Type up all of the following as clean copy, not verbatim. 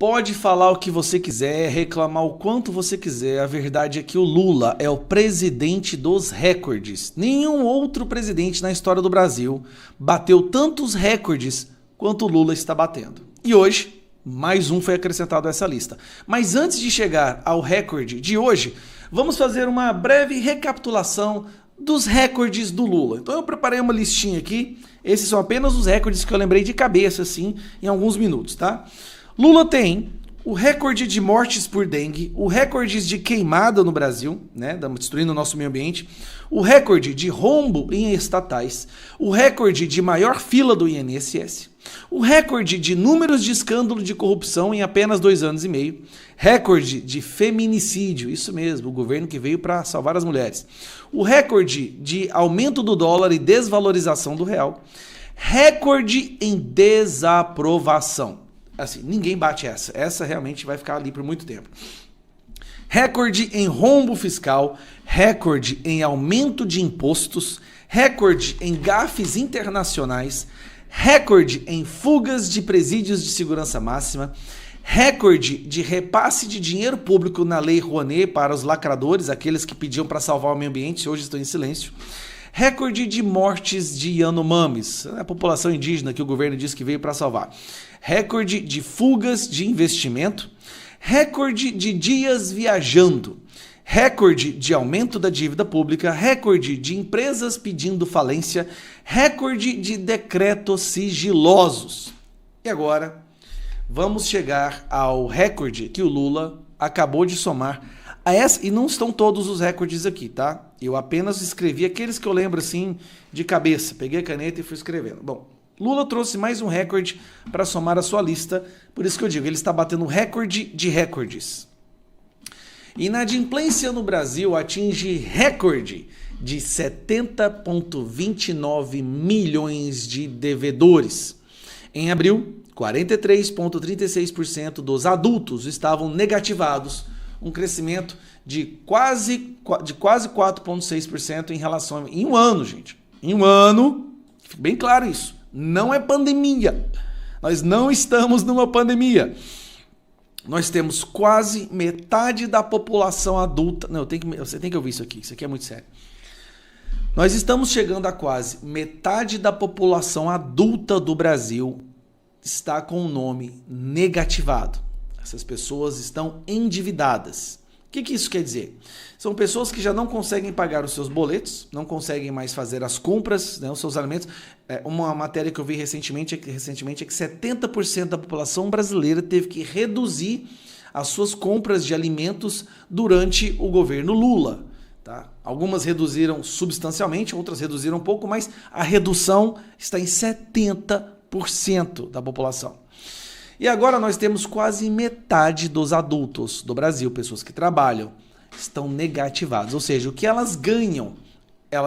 Pode falar o que você quiser, reclamar o quanto você quiser, a verdade é que o Lula é o presidente dos recordes. Nenhum outro presidente na história do Brasil bateu tantos recordes quanto o Lula está batendo. E hoje, mais um foi acrescentado a essa lista. Mas antes de chegar ao recorde de hoje, vamos fazer uma breve recapitulação dos recordes do Lula. Então eu preparei uma listinha aqui, esses são apenas os recordes que eu lembrei de cabeça, assim, em alguns minutos, tá? Lula tem o recorde de mortes por dengue, o recorde de queimada no Brasil, né, destruindo o nosso meio ambiente, o recorde de rombo em estatais, o recorde de maior fila do INSS, o recorde de números de escândalo de corrupção em apenas 2 anos e meio, recorde de feminicídio, isso mesmo, o governo que veio para salvar as mulheres, o recorde de aumento do dólar e desvalorização do real, recorde em desaprovação. Assim, ninguém bate essa. Essa realmente vai ficar ali por muito tempo. Recorde em rombo fiscal, recorde em aumento de impostos, recorde em gafes internacionais, recorde em fugas de presídios de segurança máxima, recorde de repasse de dinheiro público na Lei Rouanet para os lacradores, aqueles que pediam para salvar o meio ambiente e hoje estão em silêncio, recorde de mortes de Yanomamis, a população indígena que o governo disse que veio para salvar, recorde de fugas de investimento, recorde de dias viajando, recorde de aumento da dívida pública, recorde de empresas pedindo falência, recorde de decretos sigilosos. E agora, vamos chegar ao recorde que o Lula acabou de somar a essa, e não estão todos os recordes aqui, tá? Eu apenas escrevi aqueles que eu lembro assim de cabeça, peguei a caneta e fui escrevendo. Bom, Lula trouxe mais um recorde para somar a sua lista, por isso que eu digo, ele está batendo recorde de recordes. Inadimplência no Brasil atinge recorde de 70,29 milhões de devedores. Em abril, 43,36% dos adultos estavam negativados, um crescimento de quase 4,6% em relação em um ano, gente. Em um ano, fica bem claro isso. Não é pandemia. Nós não estamos numa pandemia. Nós temos quase metade da população adulta. Não, você tem que ouvir isso aqui é muito sério. Nós estamos chegando a quase metade da população adulta do Brasil está com o nome negativado. Essas pessoas estão endividadas. O que isso quer dizer? São pessoas que já não conseguem pagar os seus boletos, não conseguem mais fazer as compras, né, os seus alimentos. Uma matéria que eu vi recentemente é que 70% da população brasileira teve que reduzir as suas compras de alimentos durante o governo Lula. Tá? Algumas reduziram substancialmente, outras reduziram um pouco, mas a redução está em 70% da população. E agora nós temos quase metade dos adultos do Brasil, pessoas que trabalham, estão negativados. Ou seja, o que elas ganham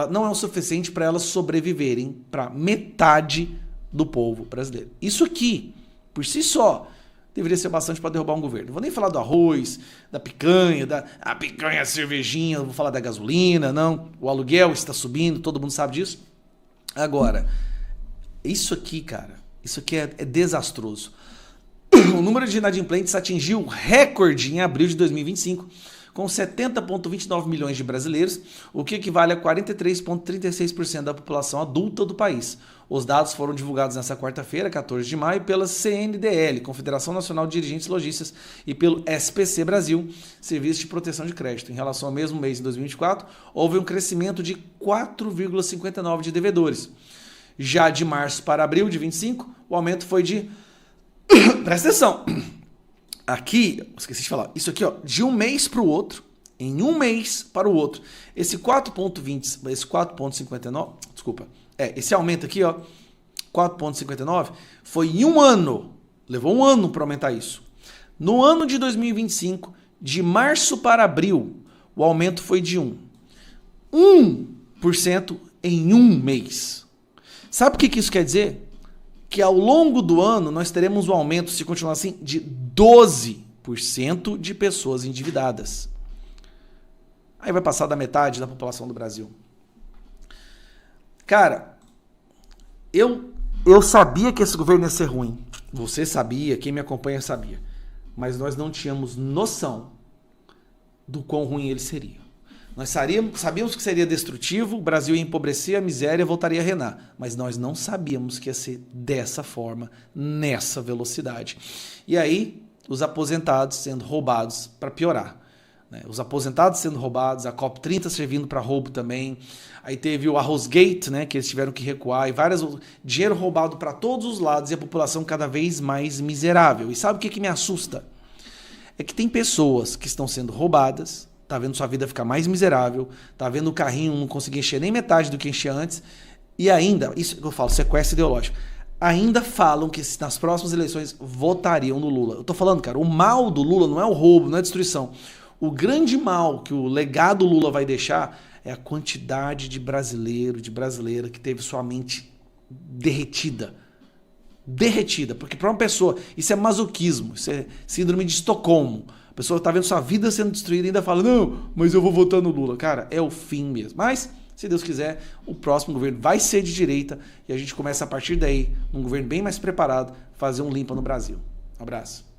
não é o suficiente para elas sobreviverem para metade do povo brasileiro. Isso aqui, por si só, deveria ser bastante para derrubar um governo. Não vou nem falar do arroz, da picanha, a picanha, a cervejinha, não vou falar da gasolina, não. O aluguel está subindo, todo mundo sabe disso. Agora, isso aqui, cara, isso aqui é desastroso. O número de inadimplentes atingiu recorde em abril de 2025, com 70,29 milhões de brasileiros, o que equivale a 43,36% da população adulta do país. Os dados foram divulgados nesta quarta-feira, 14 de maio, pela CNDL, Confederação Nacional de Dirigentes Lojistas, e pelo SPC Brasil, Serviço de Proteção de Crédito. Em relação ao mesmo mês de 2024, houve um crescimento de 4,59% de devedores. Já de março para abril de 25, o aumento foi de... Presta atenção. Aqui, esqueci de falar, isso aqui, ó, de um mês para o outro, em um mês para o outro, esse 4,59, desculpa, esse aumento aqui, ó, 4,59, foi em um ano, levou um ano para aumentar isso. No ano de 2025, de março para abril, o aumento foi de 1% em um mês. Sabe o que isso quer dizer? Que ao longo do ano nós teremos um aumento, se continuar assim, de 12% de pessoas endividadas. Aí vai passar da metade da população do Brasil. Cara, eu sabia que esse governo ia ser ruim. Você sabia, quem me acompanha sabia. mas nós não tínhamos noção do quão ruim ele seria. Nós sabíamos que seria destrutivo, o Brasil ia empobrecer, a miséria voltaria a reinar, mas nós não sabíamos que ia ser dessa forma, nessa velocidade. E aí, os aposentados sendo roubados para piorar. Os aposentados sendo roubados, a COP30 servindo para roubo também. Aí teve o Arrosgate, né, que eles tiveram que recuar, e dinheiro roubado para todos os lados e a população cada vez mais miserável. E sabe o que me assusta? É que tem pessoas que estão sendo roubadas, tá vendo sua vida ficar mais miserável, tá vendo o carrinho não conseguir encher nem metade do que enchia antes, e ainda, isso que eu falo, sequestro ideológico, ainda falam que nas próximas eleições votariam no Lula. Eu tô falando, cara, o mal do Lula não é o roubo, não é a destruição. O grande mal que o legado Lula vai deixar é a quantidade de brasileiro, de brasileira que teve sua mente derretida. Derretida, porque para uma pessoa, isso é masoquismo, isso é síndrome de Estocolmo. A pessoa tá vendo sua vida sendo destruída e ainda fala, não, mas eu vou votar no Lula. Cara, é o fim mesmo. Mas, se Deus quiser, o próximo governo vai ser de direita e a gente começa a partir daí, num governo bem mais preparado, fazer um limpa no Brasil. Um abraço.